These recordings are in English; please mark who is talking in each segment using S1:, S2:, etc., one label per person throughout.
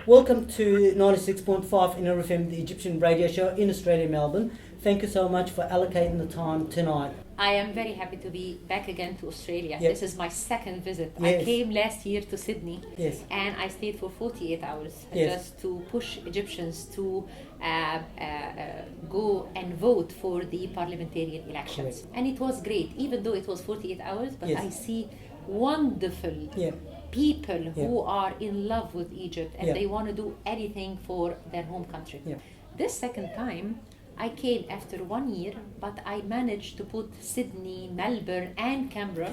S1: Welcome to 96.5 in FM, the Egyptian radio show in Australia, Melbourne. Thank you so much for allocating the time tonight.
S2: I am very happy to be back again to Australia.
S1: Yep.
S2: This is my second visit.
S1: Yes.
S2: I came last year to Sydney,
S1: Yes.
S2: and I stayed for 48 hours
S1: Yes.
S2: just to push Egyptians to go and vote for the parliamentarian elections.
S1: Correct.
S2: And it was great, even though it was 48 hours, but
S1: Yes.
S2: I see wonderful
S1: Yeah.
S2: people
S1: Yeah.
S2: who are in love with Egypt and
S1: Yeah.
S2: they want to do anything for their home country.
S1: Yeah.
S2: This second time, I came after 1 year, but I managed to put Sydney, Melbourne, and Canberra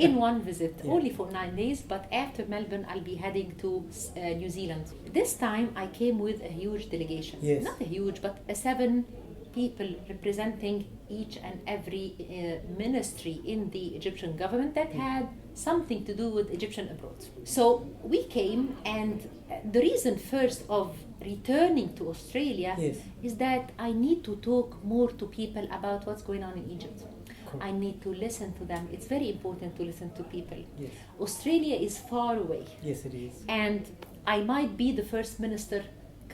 S2: in one visit,
S1: Yeah.
S2: only for 9 days. But after Melbourne, I'll be heading to New Zealand. This time, I came with a huge delegation.
S1: Yes.
S2: Not a huge, but 7 people representing each and every ministry in the Egyptian government that had something to do with Egyptian abroad. So we came, and the reason first of returning to Australia
S1: Yes.
S2: is that I need to talk more to people about what's going on in Egypt.
S1: Cool.
S2: I need to listen to them. It's very important to listen to people.
S1: Yes.
S2: Australia is far away,
S1: Yes, it is.
S2: and I might be the first minister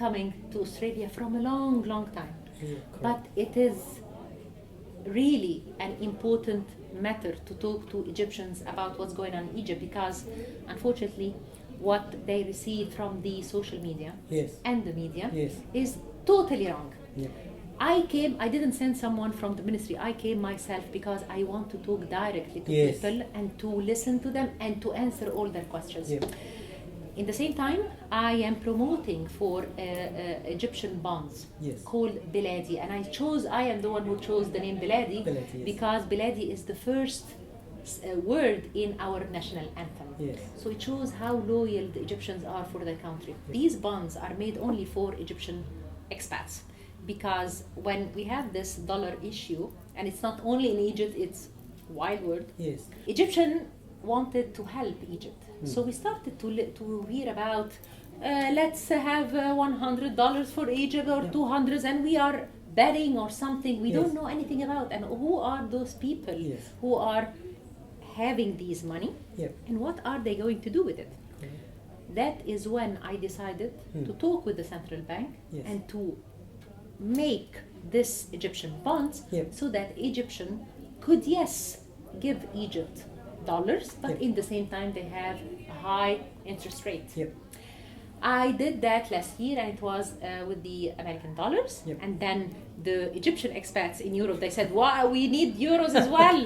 S2: coming to Australia from a long, long time.
S1: Yeah, correct.
S2: But it is really an important matter to talk to Egyptians about what's going on in Egypt, because unfortunately what they receive from the social media
S1: Yes.
S2: and the media
S1: Yes.
S2: is totally wrong.
S1: Yeah.
S2: I didn't send someone from the ministry. I came myself because I want to talk directly to
S1: Yes.
S2: people and to listen to them and to answer all their questions.
S1: Yeah.
S2: In the same time, I am promoting for Egyptian bonds
S1: Yes.
S2: called Biladi, and I am the one who chose the name Biladi,
S1: Biladi, yes.
S2: because Biladi is the first word in our national anthem.
S1: Yes.
S2: So it shows how loyal the Egyptians are for their country. These bonds are made only for Egyptian expats, because when we have this dollar issue, and it's not only in Egypt, it's wild world.
S1: Yes.
S2: Egyptian wanted to help Egypt. So we started to hear about let's have $100 for Egypt or
S1: Yeah.
S2: 200, and we are betting or something we
S1: Yes.
S2: don't know anything about. And who are those people
S1: Yes.
S2: who are having these money,
S1: Yeah.
S2: and what are they going to do with it?
S1: Correct.
S2: That is when I decided to talk with the central bank
S1: Yes.
S2: and to make this Egyptian bonds
S1: Yep.
S2: so that Egyptian could, yes, give Egypt dollars, but
S1: Yep.
S2: in the same time they have a high interest rate.
S1: Yep.
S2: I did that last year, and it was with the American dollars.
S1: Yep.
S2: And then the Egyptian expats in Europe, they said, "Wow, we need euros as well."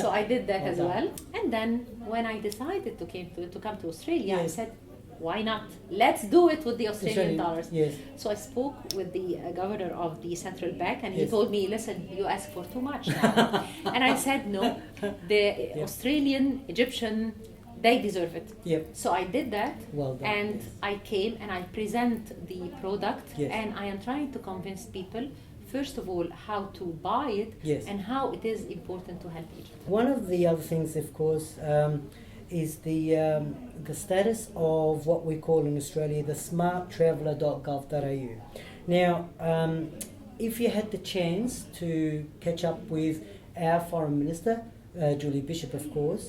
S2: So I did that
S1: Well
S2: as
S1: done.
S2: well. And then when I decided to come to Australia, I
S1: Yes.
S2: said, "Why not? Let's do it with the Australian dollars."
S1: Yes.
S2: So I spoke with the governor of the central bank, and he
S1: Yes.
S2: told me, "Listen, you ask for too much now." And I said, "No, the Australian, Egyptian, they deserve it."
S1: Yep.
S2: So I did that,
S1: Well done.
S2: and
S1: Yes.
S2: I came and I present the product,
S1: Yes.
S2: and I am trying to convince people, first of all, how to buy it,
S1: Yes.
S2: and how it is important to help Egypt.
S1: One of the other things, of course, is the status of what we call in Australia the smarttraveller.gov.au. Now, if you had the chance to catch up with our Foreign Minister, Julie Bishop, of course,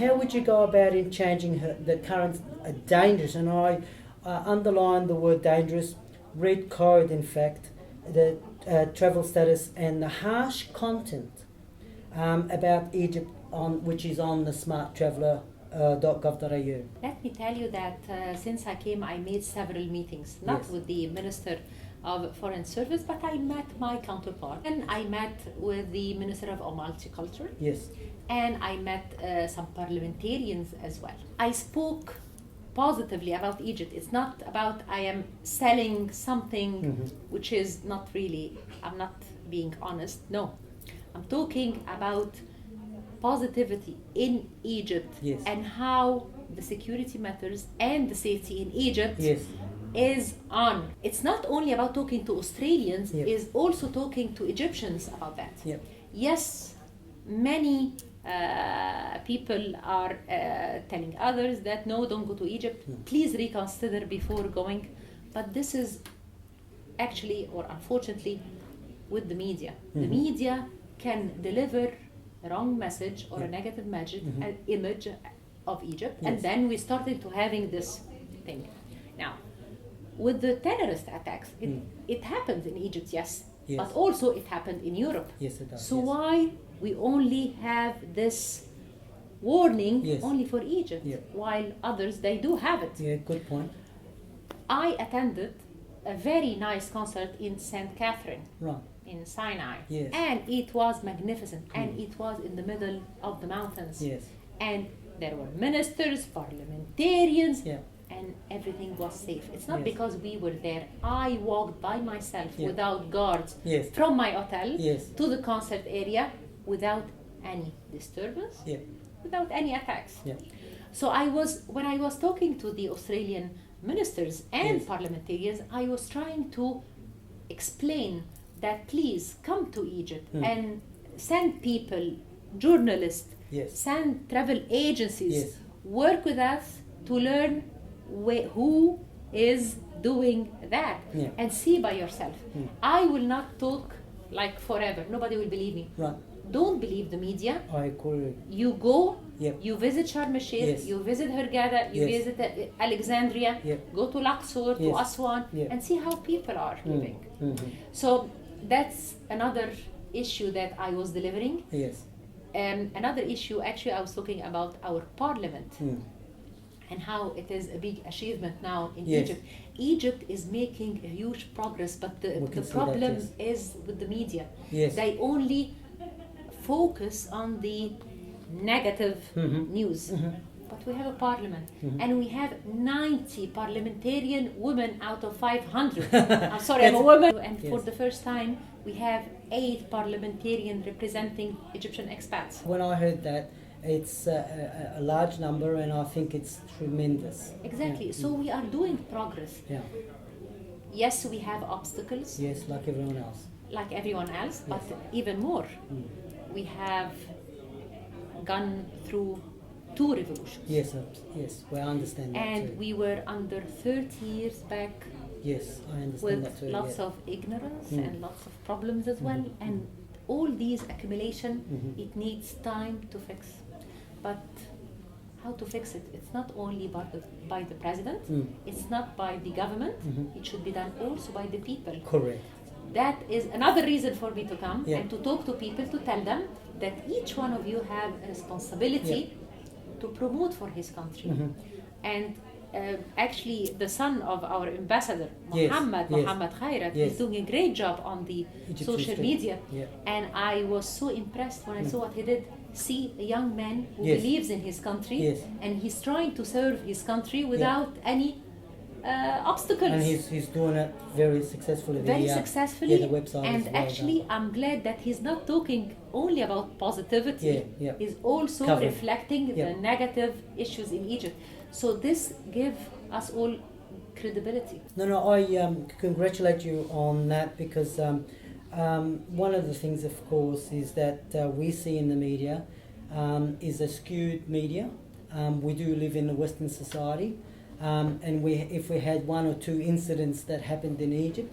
S1: how would you go about in changing the current dangerous, and I underline the word dangerous, red code, in fact, the travel status and the harsh content about Egypt which is on the smarttraveller.gov.au.
S2: Let me tell you that since I came, I made several meetings, not
S1: Yes.
S2: with the Minister of Foreign Service, but I met my counterpart, and I met with the Minister of Multicultural,
S1: Yes.
S2: and I met some parliamentarians as well. I spoke positively about Egypt. It's not about I am selling something which is not really, I'm not being honest. No, I'm talking about positivity in Egypt,
S1: Yes.
S2: and how the security matters and the safety in Egypt
S1: Yes.
S2: is on. It's not only about talking to Australians,
S1: Yep.
S2: is also talking to Egyptians about that.
S1: Yep.
S2: Yes, many people are telling others that no, don't go to Egypt, please reconsider before going. But this is actually, or unfortunately, with the media. The media can deliver a wrong message or a negative image of Egypt, and
S1: Yes.
S2: then we started to having this thing. Now, with the terrorist attacks, it happened in Egypt, yes,
S1: Yes.
S2: but also it happened in Europe.
S1: Yes, it does.
S2: So
S1: yes.
S2: why we only have this warning
S1: Yes.
S2: only for Egypt,
S1: Yeah.
S2: while others, they do have it?
S1: Yeah, good point.
S2: I attended a very nice concert in St. Catherine
S1: Right.
S2: in Sinai,
S1: Yes.
S2: and it was magnificent, and it was in the middle of the mountains,
S1: Yes.
S2: and there were ministers, parliamentarians,
S1: Yeah.
S2: and everything was safe. It's not
S1: Yes.
S2: because we were there. I walked by myself
S1: Yeah.
S2: without guards
S1: Yes.
S2: from my hotel
S1: Yes.
S2: to the concert area without any disturbance,
S1: Yeah.
S2: without any attacks.
S1: Yeah.
S2: So when I was talking to the Australian ministers and
S1: Yes.
S2: parliamentarians, I was trying to explain that please come to Egypt and send people, journalists,
S1: Yes.
S2: send travel agencies,
S1: Yes.
S2: work with us to learn who is doing that,
S1: Yeah.
S2: and see by yourself. I will not talk like forever. Nobody will believe me.
S1: Right.
S2: Don't believe the media.
S1: I agree.
S2: You go,
S1: Yep.
S2: you visit Sharm el-Sheikh,
S1: Yes.
S2: you visit Hurghada, you
S1: Yes.
S2: visit Alexandria,
S1: Yep.
S2: go to Luxor, to
S1: Yes.
S2: Aswan,
S1: Yep.
S2: and see how people are living.
S1: Mm-hmm.
S2: So that's another issue that I was delivering.
S1: Yes.
S2: Another issue, actually, I was talking about our parliament
S1: Mm.
S2: and how it is a big achievement now in
S1: Yes.
S2: Egypt. Egypt is making a huge progress, but
S1: We
S2: the
S1: can see
S2: problem
S1: that,
S2: is with the media.
S1: Yes.
S2: They only focus on the negative
S1: Mhm.
S2: news.
S1: Mhm.
S2: But we have a parliament, and we have 90 parliamentarian women out of 500. I'm sorry, I'm a woman. And for
S1: Yes.
S2: the first time, we have 8 parliamentarians representing Egyptian expats.
S1: When I heard that, it's a large number, and I think it's tremendous.
S2: Exactly.
S1: Yeah.
S2: So we are doing progress.
S1: Yeah.
S2: Yes, we have obstacles,
S1: Yes, like everyone else.
S2: like everyone else, but even more. We have gone through 2 revolutions.
S1: Yes, yes, well, I understand that
S2: And
S1: too.
S2: we were under 30 years back
S1: Yes, I understand
S2: with
S1: that too.
S2: lots
S1: yeah.
S2: of ignorance and lots of problems as well. And all these accumulation, it needs time to fix. But how to fix it? It's not only by the president, it's not by the government, it should be done also by the people.
S1: Correct.
S2: That is another reason for me to come
S1: Yeah.
S2: and to talk to people, to tell them that each one of you have a responsibility to promote for his country. And actually, the son of our ambassador,
S1: Yes,
S2: Mohammed
S1: yes.
S2: Khairat,
S1: Yes.
S2: is doing a great job on the
S1: Egypt
S2: social
S1: history.
S2: media.
S1: Yeah.
S2: And I was so impressed when I saw what he did. See a young man who
S1: Yes.
S2: believes in his country,
S1: Yes.
S2: and he's trying to serve his country without any obstacles.
S1: And he's doing it very successfully.
S2: Very successfully,
S1: Yeah, the website
S2: and
S1: is well
S2: actually
S1: done.
S2: I'm glad that he's not talking only about positivity.
S1: Yeah, yeah.
S2: He's also
S1: Covering.
S2: reflecting
S1: Yeah.
S2: the negative issues in Egypt. So this give us all credibility.
S1: No, I congratulate you on that, because one of the things, of course, is that we see in the media is a skewed media. We do live in a Western society, and if we had 1 or 2 incidents that happened in Egypt,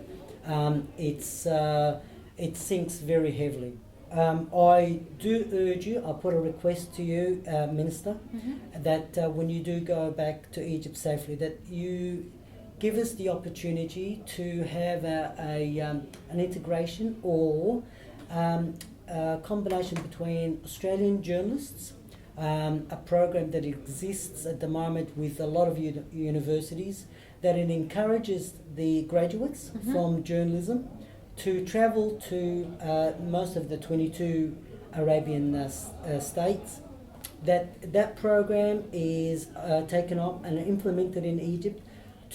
S1: it sinks very heavily. I do urge you, I put a request to you, Minister, that when you do go back to Egypt safely, that you give us the opportunity to have an integration or a combination between Australian journalists, a program that exists at the moment with a lot of universities, that it encourages the graduates from journalism to travel to most of the 22 Arabian states. That program is taken up and implemented in Egypt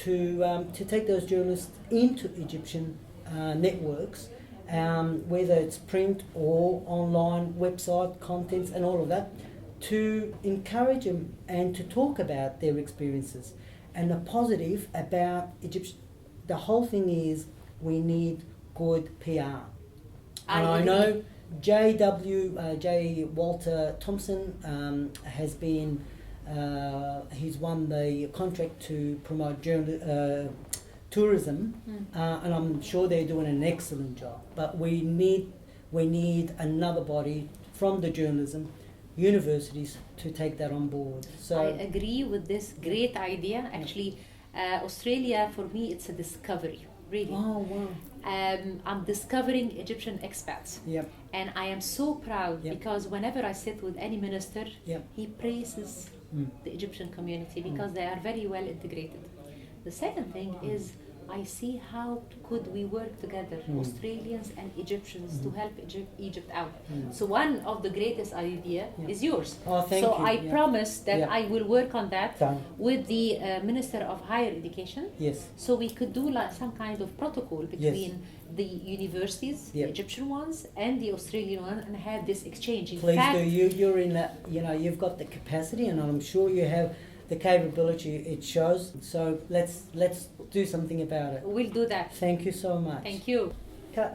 S1: to take those journalists into Egyptian networks, whether it's print or online website contents and all of that, to encourage them and to talk about their experiences and the positive about Egypt. The whole thing is we need good PR. And I know J. Walter Thompson has been, he's won the contract to promote tourism, and I'm sure they're doing an excellent job. But we need another body from the journalism, universities, to take that on board. So
S2: I agree with this great idea. Actually, Australia, for me, it's a discovery, really.
S1: Oh, wow.
S2: I'm discovering Egyptian expats.
S1: Yep.
S2: And I am so proud
S1: Yep.
S2: because whenever I sit with any minister,
S1: Yep.
S2: he praises the Egyptian community because they are very well integrated. The second thing is I see how could we work together, Australians and Egyptians, to help Egypt out. So one of the greatest idea is yours.
S1: Oh, thank
S2: so
S1: you.
S2: I
S1: Yeah.
S2: promise that
S1: Yeah.
S2: I will work on that
S1: Done.
S2: with the Minister of Higher Education.
S1: Yes.
S2: So we could do like some kind of protocol between the universities,
S1: Yeah.
S2: the Egyptian ones and the Australian one, and have this exchange. In
S1: Please
S2: fact,
S1: do. You're in that. You know, you've got the capacity, and I'm sure you have the capability. It shows. So let's do something about it.
S2: we'll do that.
S1: Thank you so much.
S2: Thank you.
S1: Cut.